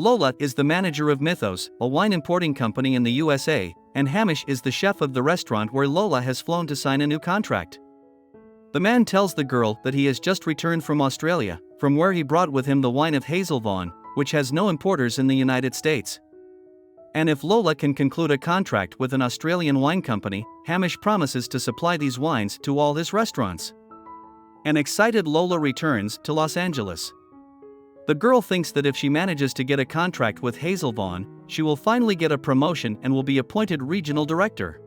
Lola is the manager of Mythos, a wine importing company in the USA, and Hamish is the chef of the restaurant where Lola has flown to sign a new contract. The man tells the girl that he has just returned from Australia, from where he brought with him the wine of Hazelvaughan, which has no importers in the United States. And if Lola can conclude a contract with an Australian wine company, Hamish promises to supply these wines to all his restaurants. An excited Lola returns to Los Angeles. The girl thinks that if she manages to get a contract with Hazelvaughan, she will finally get a promotion and will be appointed regional director.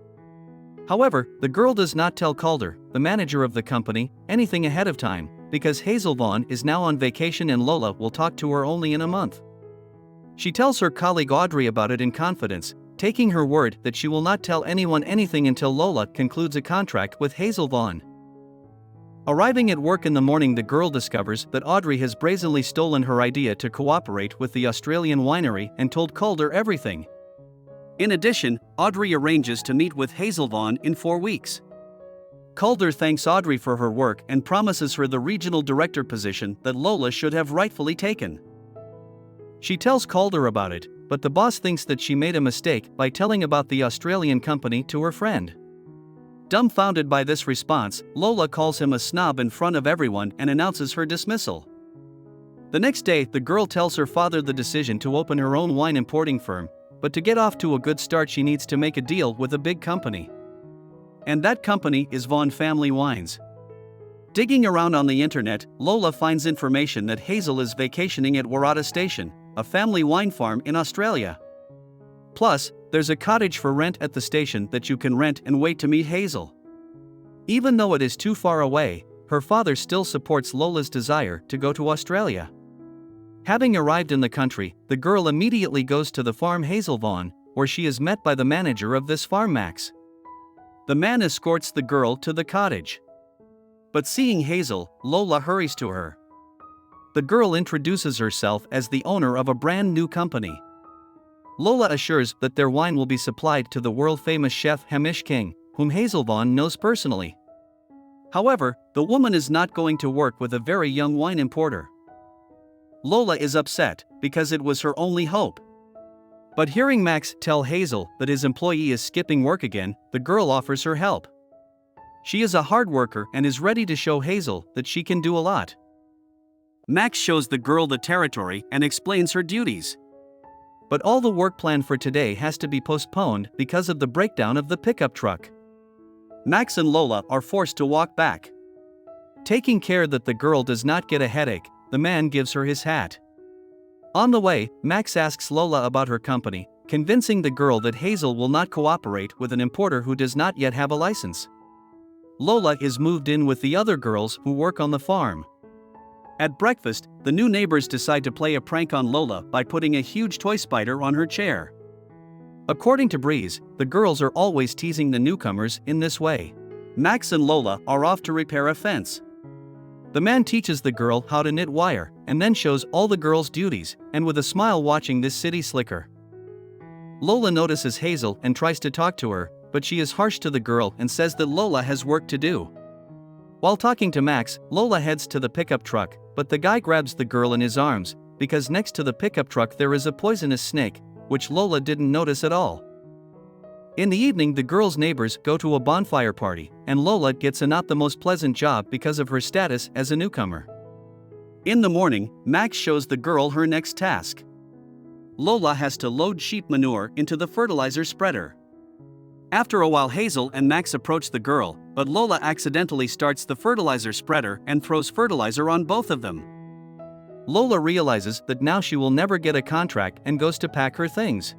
However, the girl does not tell Calder, the manager of the company, anything ahead of time, because Hazelvaughan is now on vacation and Lola will talk to her only in a month. She tells her colleague Audrey about it in confidence, taking her word that she will not tell anyone anything until Lola concludes a contract with Hazelvaughan. Arriving at work in the morning, the girl discovers that Audrey has brazenly stolen her idea to cooperate with the Australian winery and told Calder everything. In addition, Audrey arranges to meet with Hazelvaughan in 4 weeks. Calder thanks Audrey for her work and promises her the regional director position that Lola should have rightfully taken. She tells Calder about it, but the boss thinks that she made a mistake by telling about the Australian company to her friend. Dumbfounded by this response, Lola calls him a snob in front of everyone and announces her dismissal. The next day, the girl tells her father the decision to open her own wine importing firm, but to get off to a good start she needs to make a deal with a big company. And that company is Vaughan Family Wines. Digging around on the internet, Lola finds information that Hazel is vacationing at Warrata Station, a family wine farm in Australia. Plus, there's a cottage for rent at the station that you can rent and wait to meet Hazel. Even though it is too far away, her father still supports Lola's desire to go to Australia. Having arrived in the country, the girl immediately goes to the farm Hazelvaughan, where she is met by the manager of this farm, Max. The man escorts the girl to the cottage. But seeing Hazel, Lola hurries to her. The girl introduces herself as the owner of a brand new company. Lola assures that their wine will be supplied to the world-famous chef Hamish King, whom Hazelvaughan knows personally. However, the woman is not going to work with a very young wine importer. Lola is upset, because it was her only hope. But hearing Max tell Hazel that his employee is skipping work again, the girl offers her help. She is a hard worker and is ready to show Hazel that she can do a lot. Max shows the girl the territory and explains her duties. But all the work planned for today has to be postponed because of the breakdown of the pickup truck. Max and Lola are forced to walk back. Taking care that the girl does not get a headache, the man gives her his hat. On the way, Max asks Lola about her company, convincing the girl that Hazel will not cooperate with an importer who does not yet have a license. Lola is moved in with the other girls who work on the farm. At breakfast, the new neighbors decide to play a prank on Lola by putting a huge toy spider on her chair. According to Breeze, the girls are always teasing the newcomers in this way. Max and Lola are off to repair a fence. The man teaches the girl how to knit wire, and then shows all the girls' duties, and with a smile watching this city slicker. Lola notices Hazel and tries to talk to her, but she is harsh to the girl and says that Lola has work to do. While talking to Max, Lola heads to the pickup truck, but the guy grabs the girl in his arms, because next to the pickup truck there is a poisonous snake, which Lola didn't notice at all. In the evening, the girls' neighbors go to a bonfire party, and Lola gets a not the most pleasant job because of her status as a newcomer. In the morning, Max shows the girl her next task. Lola has to load sheep manure into the fertilizer spreader. After a while, Hazel and Max approach the girl, but Lola accidentally starts the fertilizer spreader and throws fertilizer on both of them. Lola realizes that now she will never get a contract and goes to pack her things.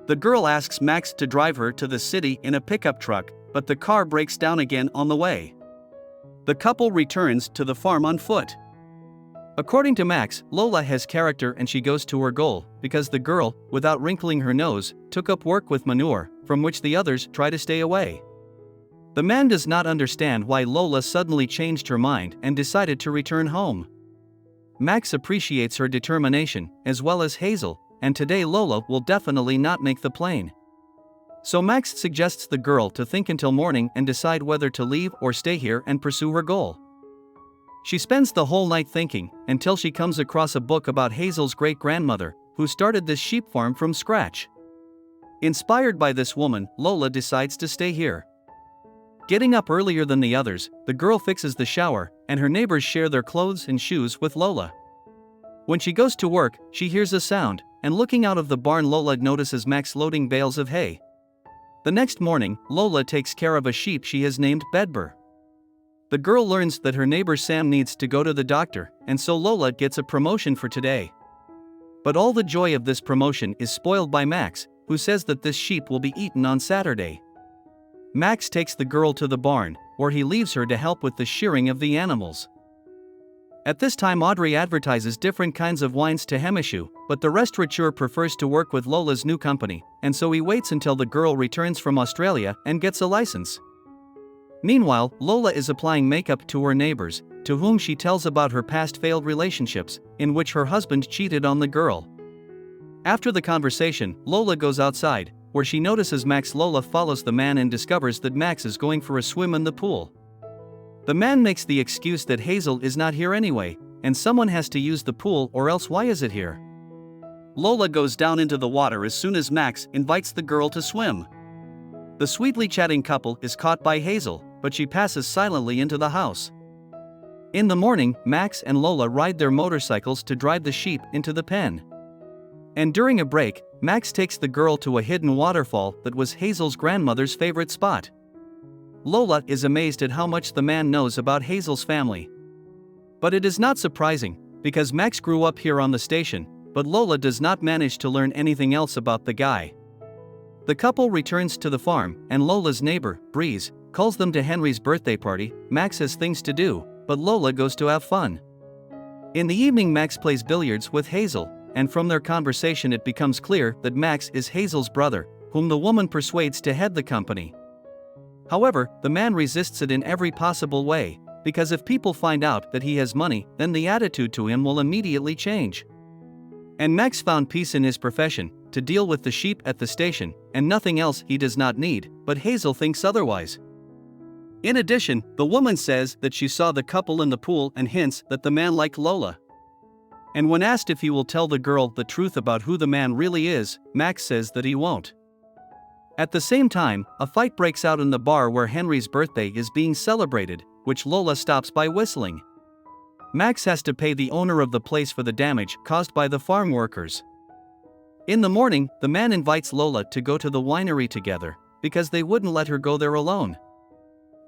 The girl asks Max to drive her to the city in a pickup truck, but the car breaks down again on the way. The couple returns to the farm on foot. According to Max, Lola has character and she goes to her goal, because the girl, without wrinkling her nose, took up work with manure, from which the others try to stay away. The man does not understand why Lola suddenly changed her mind and decided to return home. Max appreciates her determination, as well as Hazel, and today Lola will definitely not make the plane. So Max suggests the girl to think until morning and decide whether to leave or stay here and pursue her goal. She spends the whole night thinking, until she comes across a book about Hazel's great-grandmother, who started this sheep farm from scratch. Inspired by this woman, Lola decides to stay here. Getting up earlier than the others, the girl fixes the shower, and her neighbors share their clothes and shoes with Lola. When she goes to work, she hears a sound, and looking out of the barn, Lola notices Max loading bales of hay. The next morning, Lola takes care of a sheep she has named Bedbur. The girl learns that her neighbor Sam needs to go to the doctor, and so Lola gets a promotion for today. But all the joy of this promotion is spoiled by Max, who says that this sheep will be eaten on Saturday. Max takes the girl to the barn, where he leaves her to help with the shearing of the animals. At this time, Audrey advertises different kinds of wines to Hamishu, but the restaurateur prefers to work with Lola's new company, and so he waits until the girl returns from Australia and gets a license. Meanwhile, Lola is applying makeup to her neighbors, to whom she tells about her past failed relationships, in which her husband cheated on the girl. After the conversation, Lola goes outside, where she notices Max. Lola follows the man and discovers that Max is going for a swim in the pool. The man makes the excuse that Hazel is not here anyway, and someone has to use the pool, or else why is it here? Lola goes down into the water as soon as Max invites the girl to swim. The sweetly chatting couple is caught by Hazel, but she passes silently into the house. In the morning, Max and Lola ride their motorcycles to drive the sheep into the pen. And during a break, Max takes the girl to a hidden waterfall that was Hazel's grandmother's favorite spot. Lola is amazed at how much the man knows about Hazel's family. But it is not surprising, because Max grew up here on the station, but Lola does not manage to learn anything else about the guy. The couple returns to the farm, and Lola's neighbor, Breeze, calls them to Henry's birthday party. Max has things to do, but Lola goes to have fun. In the evening, Max plays billiards with Hazel, and from their conversation it becomes clear that Max is Hazel's brother, whom the woman persuades to head the company. However, the man resists it in every possible way, because if people find out that he has money, then the attitude to him will immediately change. And Max found peace in his profession, to deal with the sheep at the station, and nothing else he does not need, but Hazel thinks otherwise. In addition, the woman says that she saw the couple in the pool and hints that the man liked Lola. And when asked if he will tell the girl the truth about who the man really is, Max says that he won't. At the same time, a fight breaks out in the bar where Henry's birthday is being celebrated, which Lola stops by whistling. Max has to pay the owner of the place for the damage caused by the farm workers. In the morning, the man invites Lola to go to the winery together, because they wouldn't let her go there alone.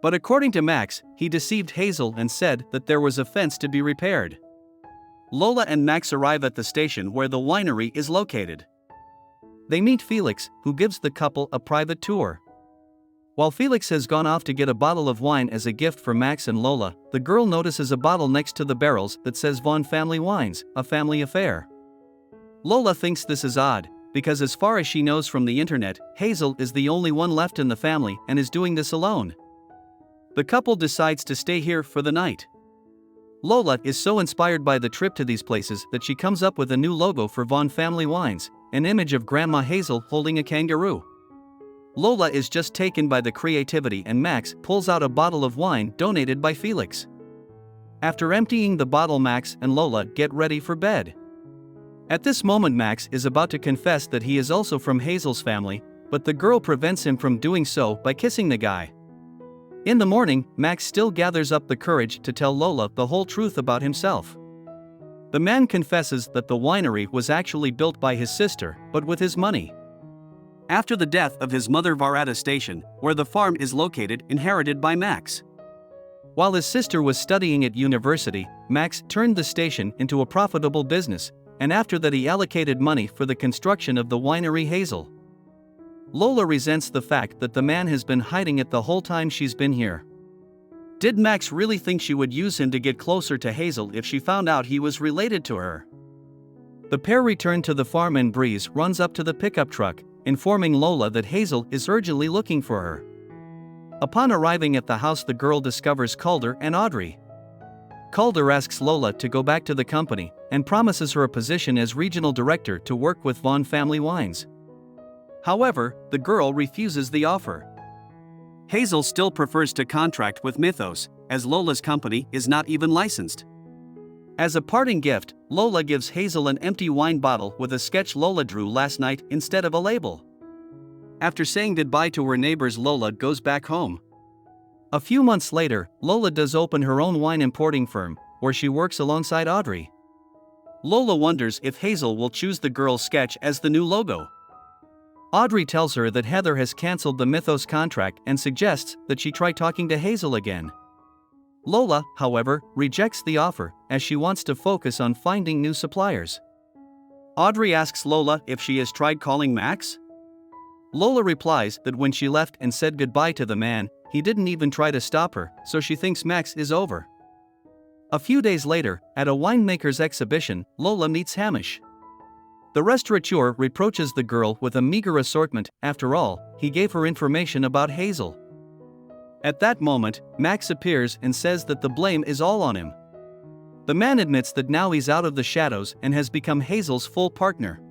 But according to Max, he deceived Hazel and said that there was a fence to be repaired. Lola and Max arrive at the station where the winery is located. They meet Felix, who gives the couple a private tour. While Felix has gone off to get a bottle of wine as a gift for Max and Lola, the girl notices a bottle next to the barrels that says Vaughn Family Wines, a family affair. Lola thinks this is odd, because as far as she knows from the internet, Hazel is the only one left in the family and is doing this alone. The couple decides to stay here for the night. Lola is so inspired by the trip to these places that she comes up with a new logo for Vaughn Family Wines, an image of Grandma Hazel holding a kangaroo. Lola is just taken by the creativity, and Max pulls out a bottle of wine donated by Felix. After emptying the bottle, Max and Lola get ready for bed. At this moment, Max is about to confess that he is also from Hazel's family, but the girl prevents him from doing so by kissing the guy. In the morning, Max still gathers up the courage to tell Lola the whole truth about himself. The man confesses that the winery was actually built by his sister, but with his money. After the death of his mother, Varada Station, where the farm is located, inherited by Max. While his sister was studying at university, Max turned the station into a profitable business, and after that he allocated money for the construction of the winery Hazel. Lola resents the fact that the man has been hiding it the whole time she's been here. Did Max really think she would use him to get closer to Hazel if she found out he was related to her? The pair return to the farm and Breeze runs up to the pickup truck, informing Lola that Hazel is urgently looking for her. Upon arriving at the house, the girl discovers Calder and Audrey. Calder asks Lola to go back to the company and promises her a position as regional director to work with Vaughn Family Wines. However, the girl refuses the offer. Hazel still prefers to contract with Mythos, as Lola's company is not even licensed. As a parting gift, Lola gives Hazel an empty wine bottle with a sketch Lola drew last night instead of a label. After saying goodbye to her neighbors, Lola goes back home. A few months later, Lola does open her own wine importing firm, where she works alongside Audrey. Lola wonders if Hazel will choose the girl's sketch as the new logo. Audrey tells her that Heather has cancelled the Mythos contract and suggests that she try talking to Hazel again. Lola, however, rejects the offer, as she wants to focus on finding new suppliers. Audrey asks Lola if she has tried calling Max. Lola replies that when she left and said goodbye to the man, he didn't even try to stop her, so she thinks Max is over. A few days later, at a winemaker's exhibition, Lola meets Hamish. The restaurateur reproaches the girl with a meager assortment. After all, he gave her information about Hazel. At that moment, Max appears and says that the blame is all on him. The man admits that now he's out of the shadows and has become Hazel's full partner.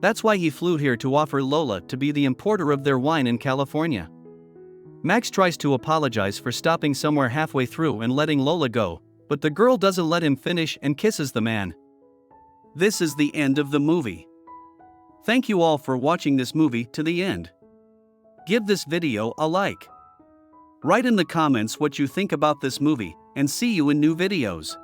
That's why he flew here to offer Lola to be the importer of their wine in California. Max tries to apologize for stopping somewhere halfway through and letting Lola go, but the girl doesn't let him finish and kisses the man. This is the end of the movie. Thank you all for watching this movie to the end. Give this video a like. Write in the comments what you think about this movie, and see you in new videos.